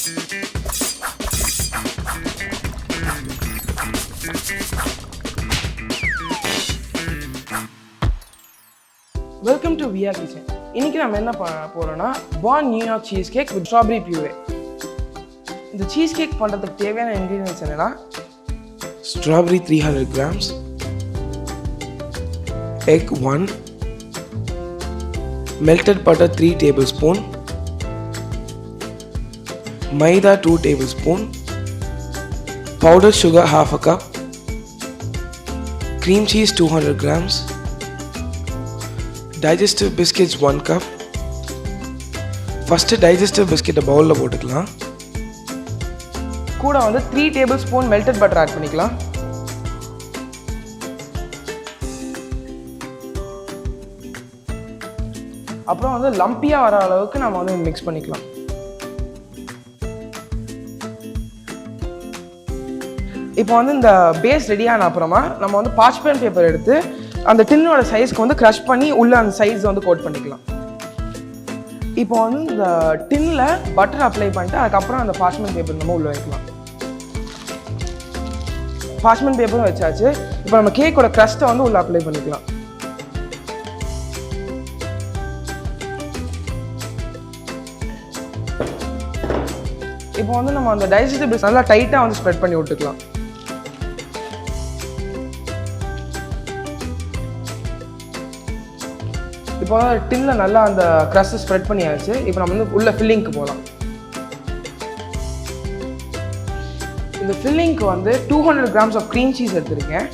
Welcome to York Cheesecake. இன்னைக்கு நம்ம என்ன பண்ண போறோம்னா born New York cheesecake with strawberry puree. இந்த cheesecake பண்றதுக்கு தேவையான ingredients என்னன்னா strawberry 300 grams, egg 1, melted butter 3 tablespoon, maida 2 tablespoon, powdered sugar half a cup, cream cheese 200 grams, digestive biscuits 1 cup. First digestive biscuit bowl la போட்டுக்கலாம். கூட வந்து 3 tablespoon melted butter add பண்ணிக்கலாம். அப்புறம் வந்து லம்பியா வர அளவுக்கு நாம வந்து mix பண்ணிக்கலாம். இப்போ வந்து இந்த பேஸ் ரெடி ஆன அப்புறமா நம்ம வந்து parchment paper எடுத்து அந்த டின்னோட சைஸ்க்கு வந்து க்ரஷ் பண்ணி உள்ள அந்த சைஸ் வந்து கோட் பண்ணிக்கலாம். இப்போ வந்து இந்த டின்ல பட்டர் அப்ளை பண்ணிட்டு அதுக்கப்புறம் அந்த பார்ச்மெண்ட் பேப்பர் நம்ம உள்ள வைக்கலாம். பார்ச்மெண்ட் பேப்பரும் வச்சாச்சு. இப்போ நம்ம கேக்கோட க்ரஸ்ட்டை வந்து உள்ள அப்ளை பண்ணிக்கலாம். இப்போ வந்து நம்ம அந்த டைஜஸ்டிவ் பிஸ்கட் நல்லா டைட்டாக வந்து ஸ்ப்ரெட் பண்ணி விட்டுக்கலாம். இப்போ டின்ல நல்லா அந்த க்ரஸ்ட் ஸ்ப்ரெட் பண்ணியாச்சு. இப்போ நம்ம வந்து உள்ள ஃபில்லிங்க்கு போகலாம். இந்த ஃபில்லிங்க்கு வந்து 200 grams ஆஃப் க்ரீம் சீஸ் எடுத்திருக்கேன்.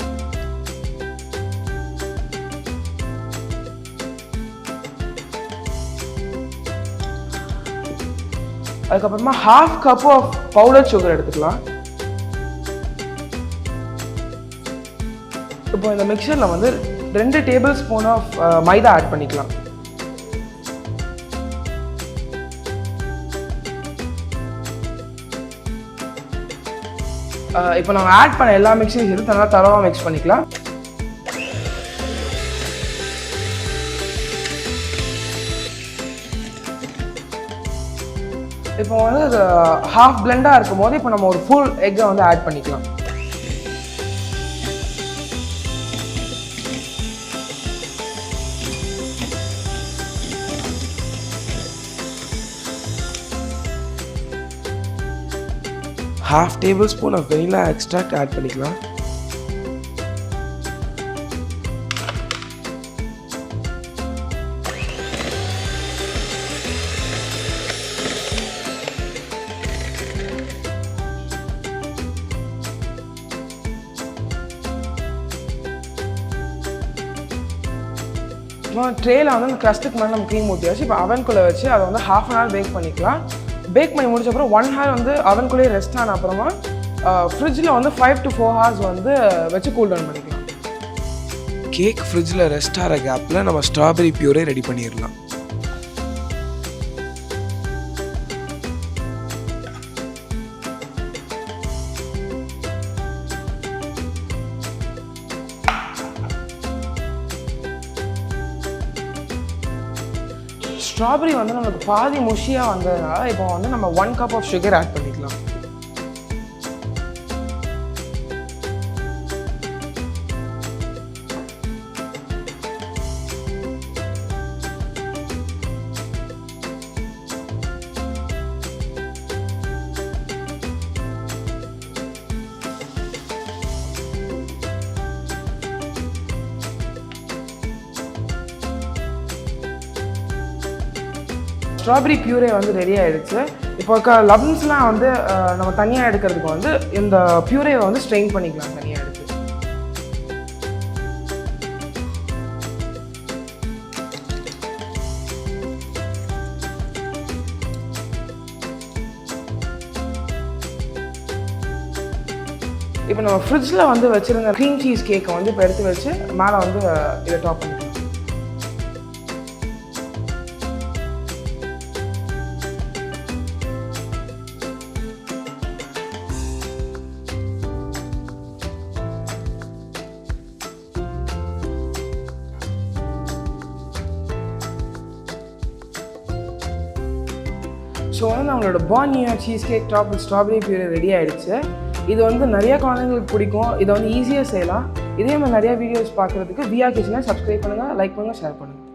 அதுக்கப்புறமா ½ கப் ஆஃப் பவுடர் சுகர் எடுத்துக்கலாம். இப்போ இந்த மிக்சரில் வந்து 2 tablespoon ஆஃப் மைதா ஆட் பண்ணிக்கலாம். இப்போ நம்ம ஆட் பண்ண எல்லா மிக்ஸையும் சேர்த்து நல்லா தரவாக மிக்ஸ் பண்ணிக்கலாம். இப்போ வந்து ½ பிளெண்டாக இருக்கும் போது இப்போ நம்ம ஒரு ஃபுல் எக்கை வந்து ஆட் பண்ணிக்கலாம். ½ tablespoon of vanilla extract add பண்ணிக்கலாம். ட்ரேல வந்து அந்த க்ரஸ்ட்டுக்கு மேலே நம்ம க்ரீம் ஊற்றியாச்சு. இப்போ அவனுக்குள்ளே வச்சு அதை வந்து ½ an hour பேக் பண்ணிக்கலாம். பேக் பண்ணி முடிச்ச அப்புறம் 1 hour வந்து அவனுக்குள்ளேயே ரெஸ்ட் ஆன அப்புறமா ஃப்ரிட்ஜில் வந்து 5 to 4 hours வந்து வச்சு கூல் டவுன் பண்ணிக்கலாம். கேக் ஃப்ரிட்ஜில் ரெஸ்ட் ஆகிற கேப்பில் நம்ம ஸ்ட்ராபெரி பியூரே ரெடி பண்ணிடலாம். ஸ்ட்ராபெரி வந்து நமக்கு பாதி முஷியாக வந்ததுனால இப்போ வந்து நம்ம 1 cup ஆஃப் சுகர் ஆட் பண்ணிக்கலாம். ஸ்ட்ராபெரி பியூரே வந்து ரெடி ஆகிடுச்சு. இப்போ லம்ஸ்லாம் வந்து நம்ம தனியாக எடுக்கிறதுக்கு வந்து இந்த பியூரேவை வந்து ஸ்ட்ரெயின் பண்ணிக்கலாம் தனியாக எடுத்து. இப்போ நம்ம ஃப்ரிட்ஜில் வந்து வச்சுருந்த க்ரீம் சீஸ் கேக்கை வந்து இப்போ எடுத்து வச்சு மேலே வந்து இதை டாப் பண்ணிக்கலாம். ஸோ ஸோ வந்து நம்மளோட பார்ன் New York cheesecake top with strawberry puree ready ஆகிடுச்சு. இது வந்து நிறையா குழந்தைங்களுக்கு பிடிக்கும். இதை வந்து ஈஸியாக செய்யலாம். இதே மாதிரி நிறையா வீடியோஸ் பார்க்குறதுக்கு விஆர் கிச்சனை சப்ஸ்கிரைப் பண்ணுங்கள், லைக் பண்ணுங்கள், ஷேர் பண்ணுங்கள்.